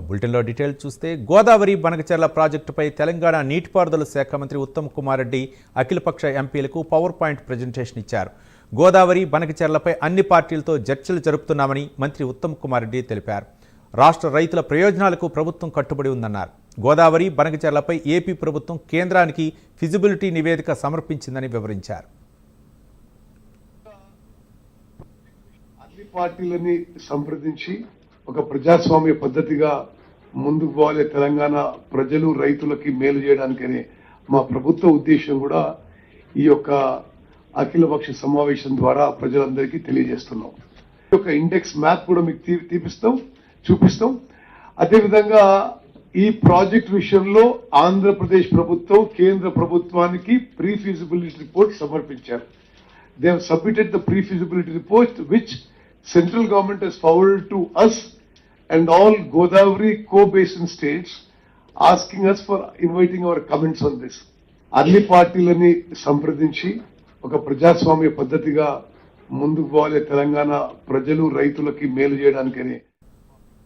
బులెటిన్లో డీటెయిల్ చూస్తే గోదావరి బనకచెర్ల ప్రాజెక్టుపై తెలంగాణ నీటిపారుదల శాఖ మంత్రి ఉత్తమ్ కుమార్ రెడ్డి అఖిలపక్ష ఎంపీలకు పవర్ పాయింట్ ప్రజెంటేషన్ ఇచ్చారు. గోదావరి బనకచెర్లపై అన్ని పార్టీలతో చర్చలు జరుపుతున్నామని మంత్రి ఉత్తమ్ కుమార్ రెడ్డి తెలిపారు. రాష్ట్ర రైతుల ప్రయోజనాలకు ప్రభుత్వం కట్టుబడి ఉందన్నారు. గోదావరి బనకచెర్లపై ఏపీ ప్రభుత్వం కేంద్రానికి ఫిజిబిలిటీ నివేదిక సమర్పించిందని వివరించారు. అన్ని పార్టీలని సంప్రదించి ఒక ప్రజాస్వామ్య పద్ధతిగా ముందుకు పోవాలి, తెలంగాణ ప్రజలు రైతులకి మేలు చేయడానికనే మా ప్రభుత్వ ఉద్దేశం కూడా ఈ యొక్క అఖిలపక్ష సమావేశం ద్వారా ప్రజలందరికీ తెలియజేస్తున్నాం. ఈ యొక్క ఇండెక్స్ మ్యాప్ కూడా మీకు చూపిస్తాం. అదేవిధంగా ఈ ప్రాజెక్ట్ విషయంలో ఆంధ్రప్రదేశ్ ప్రభుత్వం కేంద్ర ప్రభుత్వానికి ప్రీ ఫీజిబిలిటీ రిపోర్ట్ సమర్పించారు. They have submitted the pre-feasibility report which central government has forwarded to us and all Godavari co-basin states asking us for inviting our comments on this. అన్ని పార్టీలని సంప్రదించి ఒక ప్రజాస్వామ్య పద్ధతిగా ముందుకు పోవాలి, తెలంగాణ ప్రజలు రైతులకి మేలు చేయడానికనే